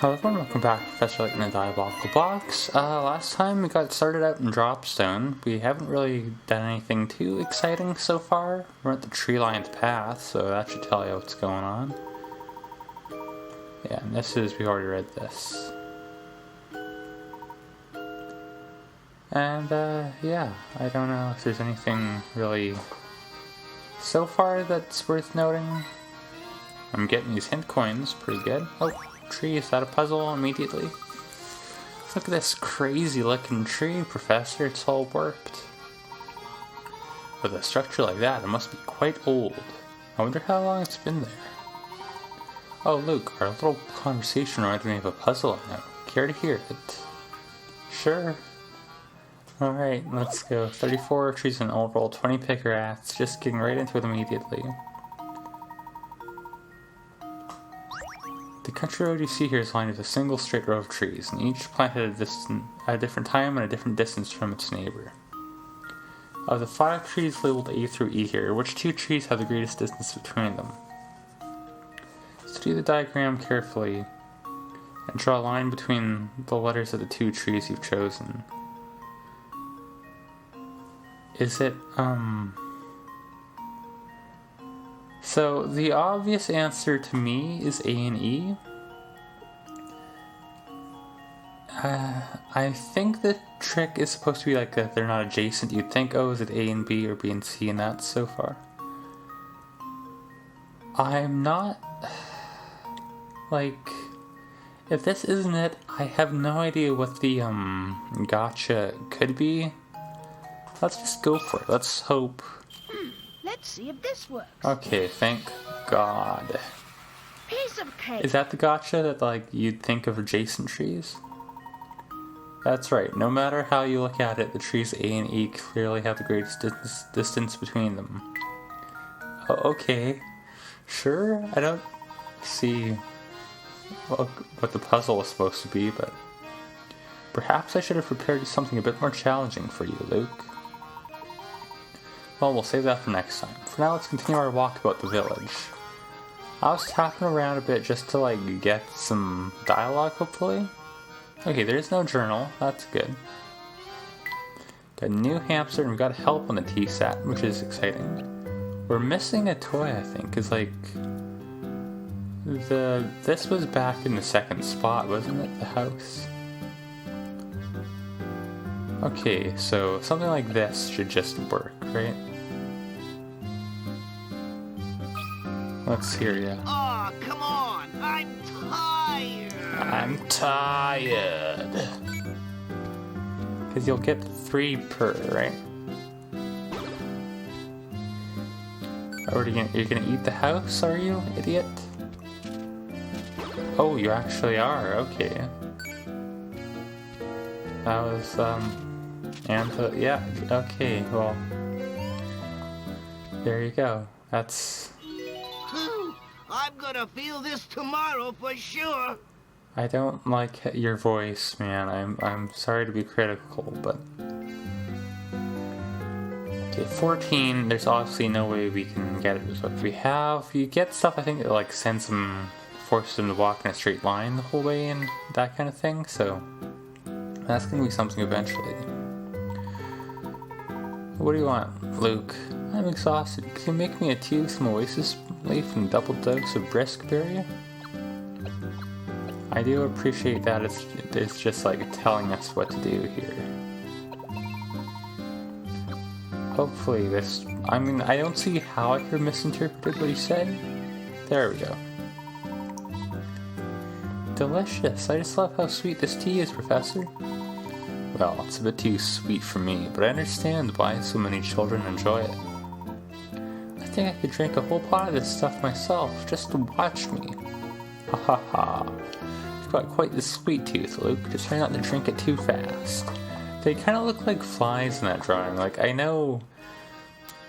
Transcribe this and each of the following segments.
Hello everyone, welcome back to Professor Layton and Diabolical Box. Last time we got started out in Dropstone. We haven't really done anything too exciting so far. We're at the tree lined path, so that should tell you what's going on. Yeah, and we've already read this. And, yeah, I don't know if there's anything really so far that's worth noting. I'm getting these hint coins, pretty good. Oh, tree, is that a puzzle immediately? Look at this crazy looking tree, Professor, it's all warped. With a structure like that, it must be quite old. I wonder how long it's been there. Oh, Luke, our little conversation reminded me of a puzzle I know. Care to hear it? Sure. Alright, let's go. 34 trees and old roll, 20 picker rats. Just getting right into it immediately. The country road you see here is lined with a single straight row of trees, and each planted at a different time and a different distance from its neighbor. Of the 5 trees labeled A through E here, which 2 trees have the greatest distance between them? Study the diagram carefully and draw a line between the letters of the 2 trees you've chosen. Is it, So, the obvious answer to me is A and E. I think the trick is supposed to be like that they're not adjacent. You'd think, oh, is it A and B or B and C, and that's so far. I'm not... Like, if this isn't it, I have no idea what the, gotcha could be. Let's just go for it. Let's hope... Let's see if this works. Okay, thank God. Piece of cake. Is that the gotcha that, like, you'd think of adjacent trees? That's right. No matter how you look at it, the trees A and E clearly have the greatest distance between them. Oh, okay. Sure, I don't see what the puzzle was supposed to be, but... Perhaps I should have prepared something a bit more challenging for you, Luke. Well, we'll save that for next time. For now, let's continue our walk about the village. I was tapping around a bit just to, like, get some dialogue, hopefully. Okay, there's no journal. That's good. Got a new hamster, and we've got help on the TSAT, which is exciting. We're missing a toy, I think, because, like... This was back in the second spot, wasn't it? The house. Okay, so something like this should just work, right? Let's hear ya. Oh, come on! I'm tired! I'm tired. Because you'll get 3 per, right? Or you're gonna eat the house, are you, idiot? Oh, you actually are, okay. That was, yeah, okay, well, there you go. That's... I'm gonna feel this tomorrow for sure. I don't like your voice, man. I'm sorry to be critical, but... Okay, 14, there's obviously no way we can get it with what we have. You get stuff, I think, that, like, sends them, forces them to walk in a straight line the whole way and that kind of thing, so... That's gonna be something eventually. What do you want, Luke? I'm exhausted. Can you make me a tea with some oasis leaf and a double dose of briskberry? I do appreciate that it's just like telling us what to do here. Hopefully this... I mean, I don't see how I could have misinterpreted what he said. There we go. Delicious. I just love how sweet this tea is, Professor. Well, it's a bit too sweet for me, but I understand why so many children enjoy it. I think I could drink a whole pot of this stuff myself, just to watch me. Ha ha ha. You've got quite the sweet tooth, Luke. Just try not to drink it too fast. They kind of look like flies in that drawing. Like, I know...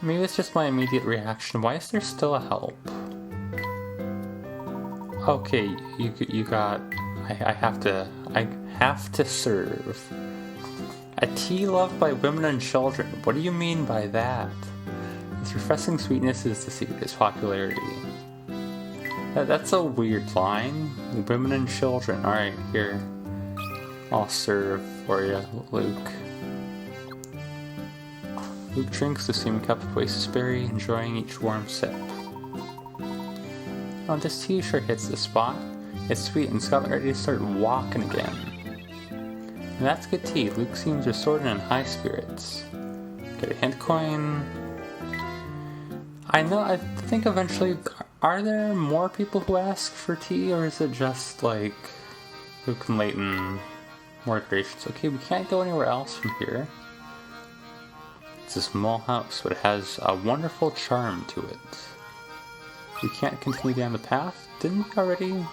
Maybe it's just my immediate reaction. Why is there still a help? Okay, you got... I have to serve. A tea loved by women and children. What do you mean by that? Its refreshing sweetness is the secret of its popularity. That's a weird line. Women and children. Alright, here. I'll serve for you, Luke. Luke drinks the steaming cup of oasis berry, enjoying each warm sip. Oh, this tea sure hits the spot. It's sweet and Scott ready to start walking again. And that's good tea. Luke seems restored and in high spirits. Get a hint coin. I think eventually, are there more people who ask for tea, or is it just like Luke and Layton more iterations? Okay, we can't go anywhere else from here. It's a small house, but it has a wonderful charm to it. We can't continue down the path. Didn't we already?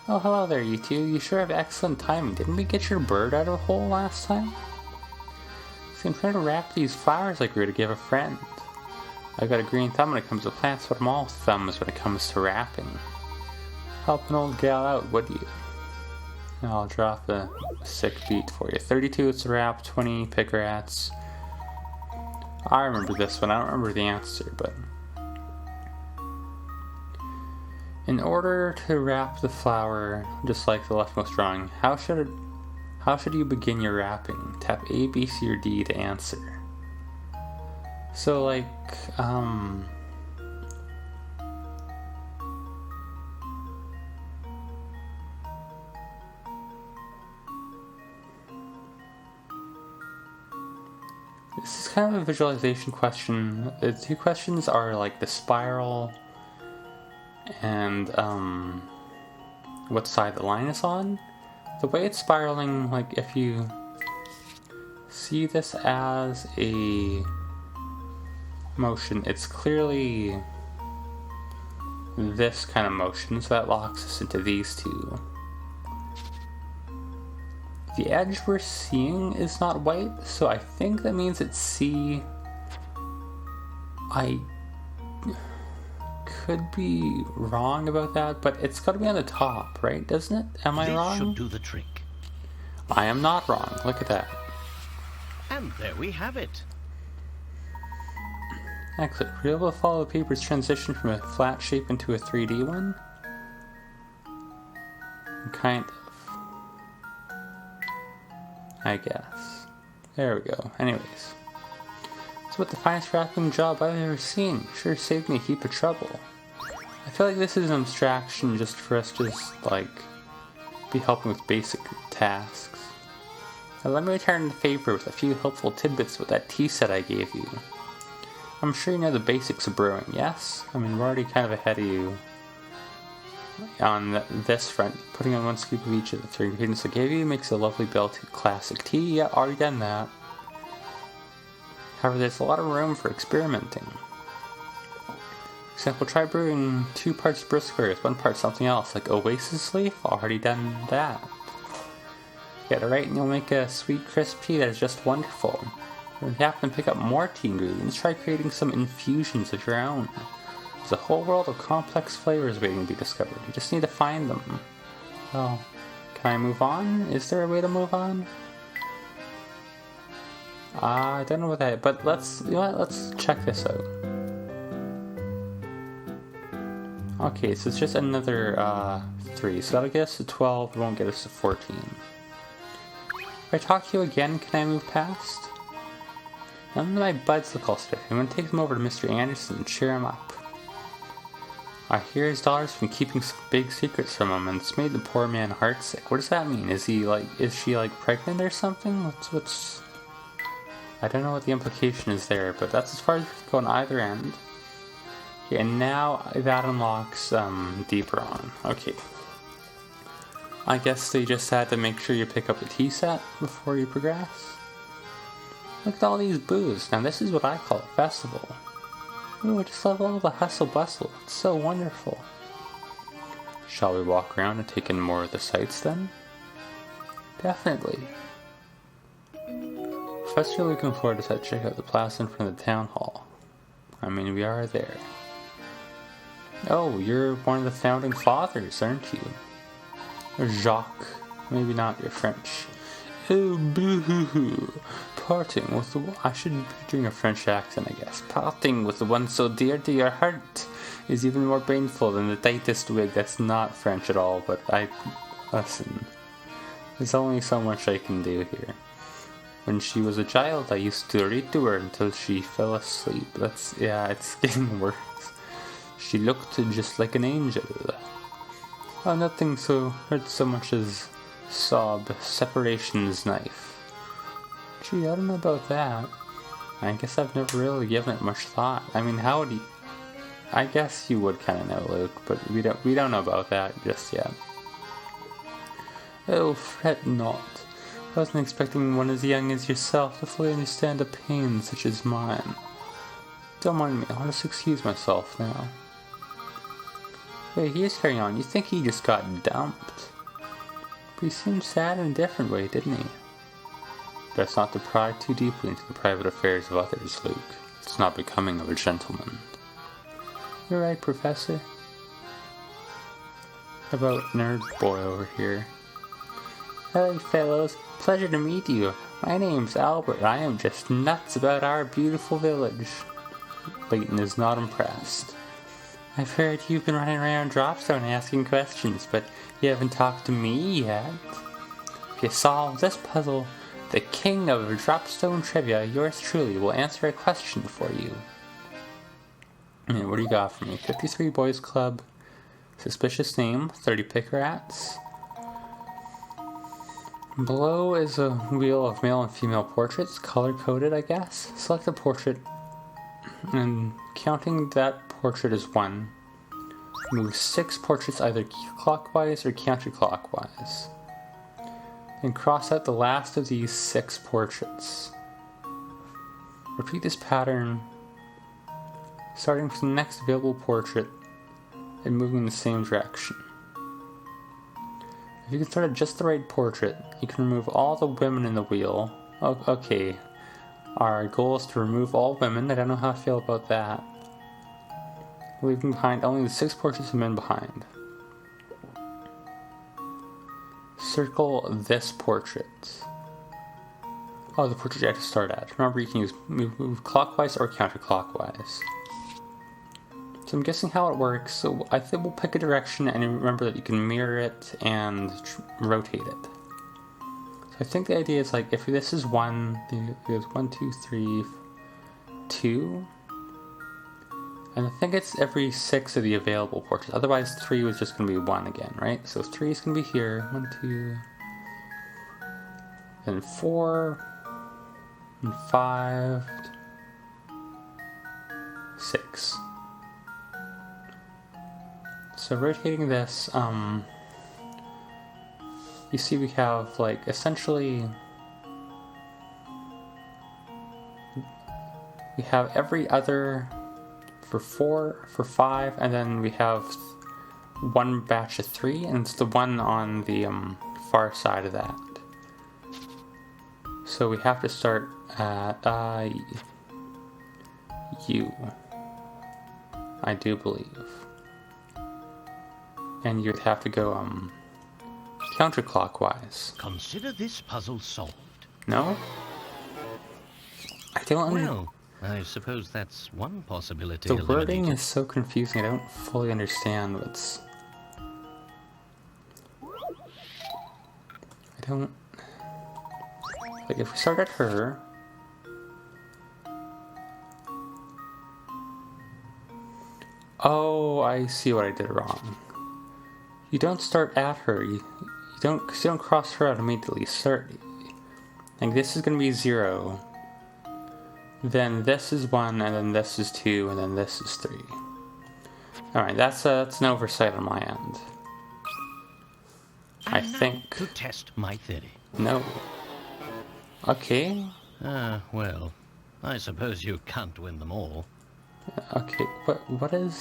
Oh, hello there, you two. You sure have excellent timing. Didn't we get your bird out of a hole last time? See, I'm trying to wrap these flowers I grew to give a friend. I've got a green thumb when it comes to plants, but I'm all thumbs when it comes to wrapping. Help an old gal out, would you? I'll drop a sick beat for you. 32 it's a wrap, 20 pick rats. I remember this one. I don't remember the answer, but... In order to wrap the flower, just like the leftmost drawing, how should you begin your wrapping? Tap A, B, C, or D to answer. So, like, this is kind of a visualization question. The two questions are, like, the spiral and, what side the line is on. The way it's spiraling, like, if you see this as a motion, it's clearly this kind of motion, so that locks us into these two. The edge we're seeing is not white, so I think that means it's C. I could be wrong about that, but it's got to be on the top, right? Doesn't it? Am I wrong? This should do the trick. I am not wrong. Look at that. And there we have it. Excellent. Were you able to follow the paper's transition from a flat shape into a 3D one? Kind of. I guess. There we go. Anyways. It's about the finest wrapping job I've ever seen. Sure saved me a heap of trouble. I feel like this is an abstraction just for us to just, like, be helping with basic tasks. Now let me return the favor with a few helpful tidbits with that tea set I gave you. I'm sure you know the basics of brewing, yes? I mean, we're already kind of ahead of you on this front. Putting on 1 scoop of each of the 3 ingredients I gave you makes a lovely belted classic tea. Yeah, already done that. However, there's a lot of room for experimenting. For example, try brewing 2 parts brisquet with 1 part something else, like oasis leaf. Already done that. Get it right and you'll make a sweet crisp tea that is just wonderful. If you happen to pick up more tea ingredients, try creating some infusions of your own. There's a whole world of complex flavors waiting to be discovered. You just need to find them. Well, can I move on? Is there a way to move on? I don't know what that is, but let's check this out. Okay, so it's just another 3, so that'll get us to 12, it won't get us to 14. If I talk to you again, can I move past? None of my buds look all stiff. I'm going to take them over to Mr. Anderson and cheer him up. I hear his daughter's been keeping some big secrets from him, and it's made the poor man heartsick. What does that mean? Is she pregnant or something? What's... I don't know what the implication is there, but that's as far as we can go on either end. Okay, and now that unlocks deeper on. Okay. I guess they just had to make sure you pick up the tea set before you progress. Look at all these booths. Now this is what I call a festival. Ooh, I just love all the hustle bustle. It's so wonderful. Shall we walk around and take in more of the sights then? Definitely. Especially looking forward to check out the plaza in front of the town hall. I mean, we are there. Oh, you're one of the founding fathers, aren't you? Or Jacques. Maybe not your French. Oh, boo-hoo-hoo. Parting with the... I shouldn't be doing a French accent, I guess. Parting with the one so dear to your heart. is even more painful than the tightest wig that's not French at all, but listen, there's only so much I can do here. When she was a child, I used to read to her until she fell asleep. It's getting worse. She looked just like an angel. Oh, nothing hurt so much as sob, separation's knife. Gee, I don't know about that. I guess I've never really given it much thought. I mean, how would you... I guess you would kind of know, Luke, but we don't know about that just yet. Oh, fret not. I wasn't expecting one as young as yourself to fully understand a pain such as mine. Don't mind me, I'll just excuse myself now. Wait, he is carrying on. You think he just got dumped? But he seemed sad in a different way, didn't he? Let's not to pry too deeply into the private affairs of others, Luke. It's not becoming of a gentleman. You're right, Professor. How about nerd boy over here? Hey, fellows. Pleasure to meet you. My name's Albert. I am just nuts about our beautiful village. Layton is not impressed. I've heard you've been running around Dropstone asking questions, but you haven't talked to me yet. If you solve this puzzle, the king of Dropstone trivia, yours truly, will answer a question for you. What do you got for me? 53 Boys Club, suspicious name, 30 pick rats. Below is a wheel of male and female portraits, color-coded, I guess. Select a portrait, and counting that portrait as 1, move 6 portraits either clockwise or counterclockwise. Then cross out the last of these 6 portraits. Repeat this pattern, starting from the next available portrait and moving in the same direction. If you can start at just the right portrait, you can remove all the women in the wheel. Okay, our goal is to remove all women. I don't know how I feel about that. Leaving behind only the 6 portraits of men behind. Circle this portrait. Oh, the portrait you have to start at. Remember, you can move clockwise or counterclockwise. So I'm guessing how it works. So I think we'll pick a direction, and remember that you can mirror it and rotate it. So I think the idea is like if this is 1, it goes 1, 2, 3, 2. And I think it's every 6 of the available portraits. Otherwise 3 was just going to be 1 again, right? So 3 is going to be here. 1, 2, then 4, and 5, 6. So rotating this, you see we have like essentially, we have every other for 4, for 5, and then we have 1 batch of 3, and it's the one on the far side of that. So we have to start at U, I do believe. And you'd have to go counterclockwise. Consider this puzzle solved. No? I don't Well, I suppose that's one possibility. The wording eliminated. is so confusing, I don't fully understand what's... I don't... Like, if we start at her... Oh, I see what I did wrong. You don't start at her, you don't cross her out immediately. Start... Like, this is gonna be 0. Then this is 1, and then this is 2, and then this is 3. Alright, that's an oversight on my end. I think... To test my theory. No. Okay. Well, I suppose you can't win them all. Okay, what is...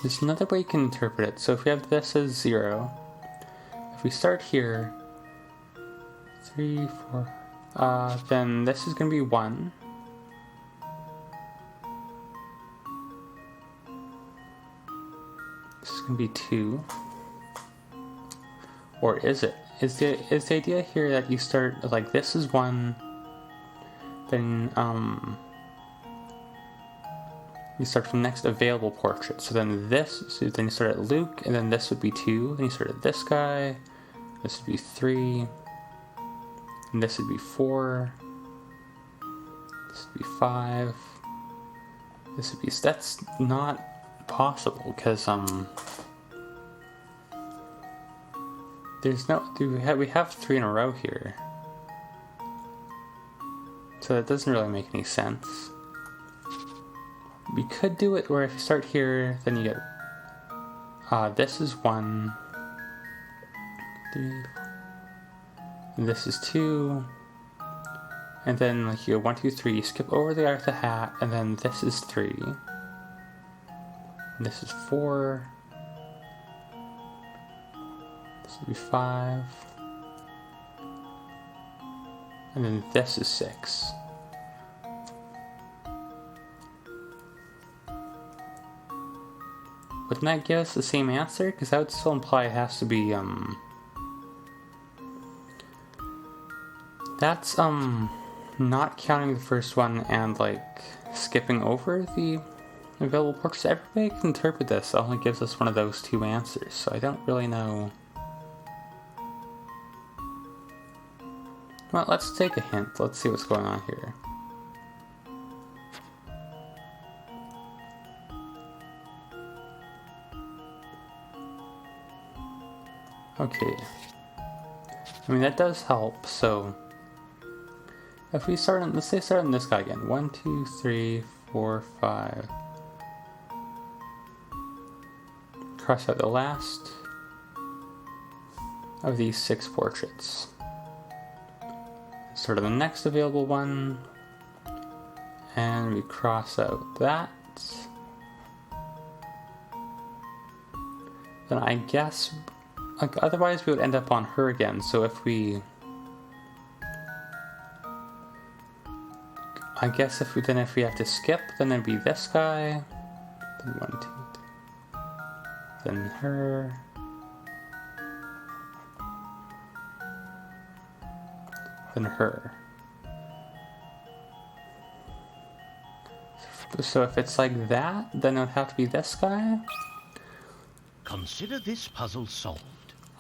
There's another way you can interpret it. So if we have this as 0, if we start here, 3, 4, then this is going to be 1. This is gonna be 2. Or is it? Is the idea here that you start, like, this is 1, then, you start from next available portrait. So then then you start at Luke, and then this would be 2, then you start at this guy, this would be 3, and this would be 4, this would be 5, this would be, that's not possible, because, there's no, we have 3 in a row here. So that doesn't really make any sense. We could do it where if you start here, then you get, this is 1, 3, and this is 2, and then like you go 1, 2, 3, you skip over the guy with the hat, and then this is 3, and this is 4, this would be 5, and then this is 6. Wouldn't that give us the same answer? Because that would still imply it has to be, that's, not counting the first one and, like, skipping over the available portraits. Everybody can interpret this. It only gives us one of those 2 answers, so I don't really know. Well, let's take a hint. Let's see what's going on here. Okay, I mean that does help, so if we start on, let's say start on this guy again, 1, 2, 3, 4, 5, cross out the last of these 6 portraits, start on the next available one, and we cross out that, then I guess, like, otherwise we would end up on her again. So if we, I guess if we have to skip, then it'd be this guy, then 1, 2, 3, then her, then her. So if it's like that, then it would have to be this guy. Consider this puzzle solved.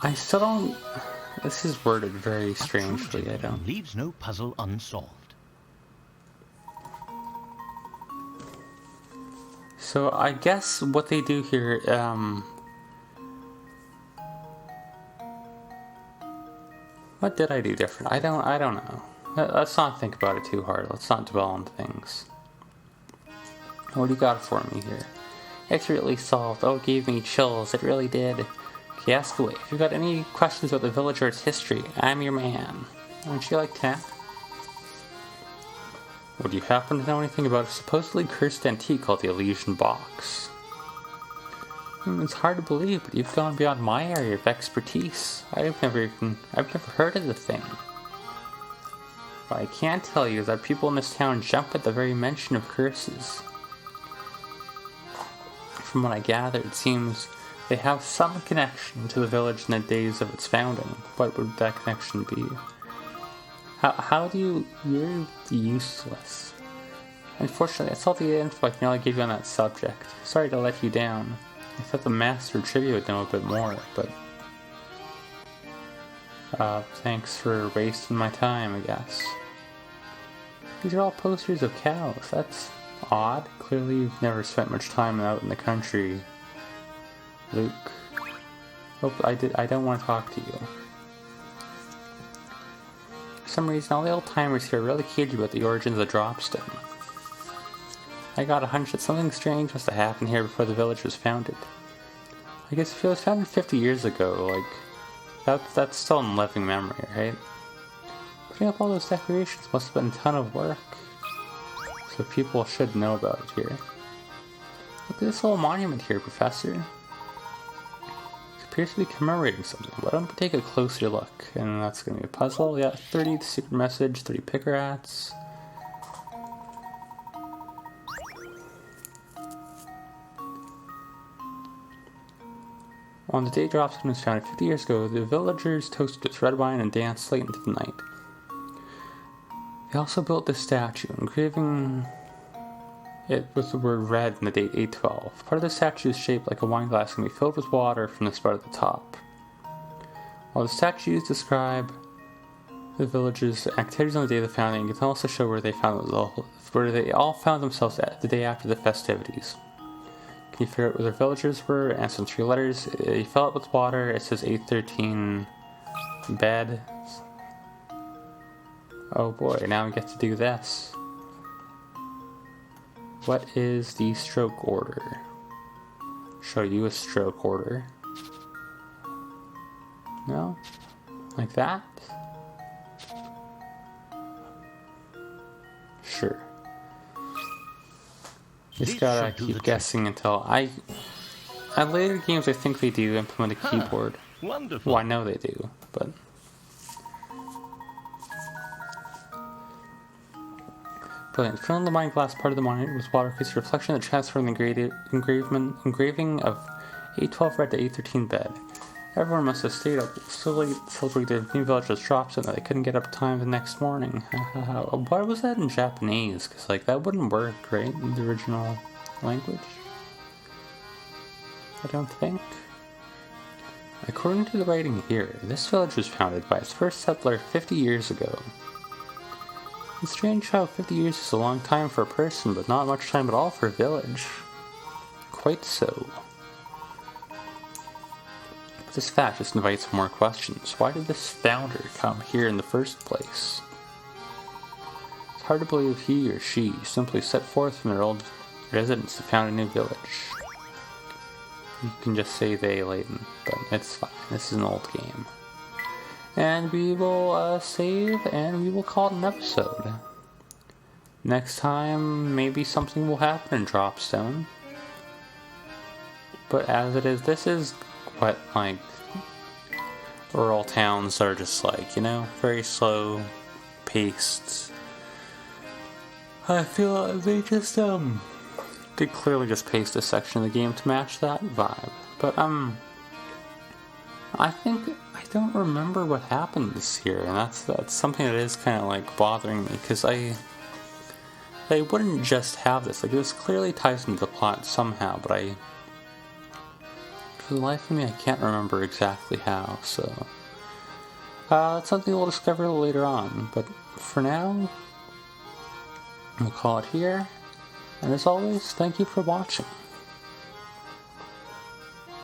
I still don't, this is worded very strangely, I A true don't. leaves no puzzle unsolved. So I guess what they do here, what did I do different? I don't know. Let's not think about it too hard. Let's not dwell on things. What do you got for me here? It's really solved. Oh, it gave me chills. It really did. Okay, ask away. If you've got any questions about the village or its history, I'm your man. Aren't you like that? Would you happen to know anything about a supposedly cursed antique called the Elysian Box? It's hard to believe, but you've gone beyond my area of expertise. I've never heard of the thing. What I can tell you is that people in this town jump at the very mention of curses. From what I gather, it seems they have some connection to the village in the days of its founding. What would that connection be? You're useless. Unfortunately, that's all the info I can really give you on that subject. Sorry to let you down. I thought the Master Trivia would know a bit more, but thanks for wasting my time, I guess. These are all posters of cows. That's odd. Clearly you've never spent much time out in the country, Luke. Hope I don't want to talk to you. For some reason, all the old timers here are really cagey about the origins of the dropstone. I got a hunch that something strange must have happened here before the village was founded. I guess if it was founded 50 years ago, like, that's still in living memory, right? Putting up all those decorations must have been a ton of work. So people should know about it here. Look at this little monument here, Professor. It appears to be commemorating something. Why don't we take a closer look? And that's going to be a puzzle. Yeah, 30, the secret message, 30 picker rats. On the day Dropstone was founded 50 years ago, the villagers toasted its red wine and danced late into the night. They also built this statue, engraving it with the word red and the date 812. Part of the statue is shaped like a wine glass and can be filled with water from the spout at the top. While the statues describe the villagers' activities on the day of the founding, it can also show where they all found themselves at the day after the festivities. Can you figure out where the villagers were? Answer in 3 letters. You fill it with water. It says 813 bed. Oh boy, now we get to do this. What is the stroke order? Show you a stroke order. No? Like that? Sure. Just gotta keep guessing until later games I think they do implement a keyboard. Wonderful. Well, I know they do, but brilliant. Filling the wine glass part of the monument with water creates a reflection that transforms the engraving of 812 red to 813 bed. Everyone must have stayed up so late to celebrate their new village's dropstone that they couldn't get up time the next morning. Why was that in Japanese? Because, like, that wouldn't work, right, in the original language? I don't think. According to the writing here, this village was founded by its first settler 50 years ago. It's strange how 50 years is a long time for a person, but not much time at all for a village. Quite so. This fact just invites more questions. Why did this founder come here in the first place? It's hard to believe he or she simply set forth from their old residence to found a new village. You can just say they, Layton, but it's fine. This is an old game. And we will save and we will call it an episode. Next time, maybe something will happen in Dropstone. But as it is, this is what, like, rural towns are just like, you know, very slow paced. I feel like they just, they clearly just paced a section of the game to match that vibe. But, I think, I don't remember what happens here, and that's something that is kind of, like, bothering me, because they wouldn't just have this, like, this clearly ties into the plot somehow, but for the life of me, I can't remember exactly how, so that's something we'll discover later on, but for now, we'll call it here, and as always, thank you for watching.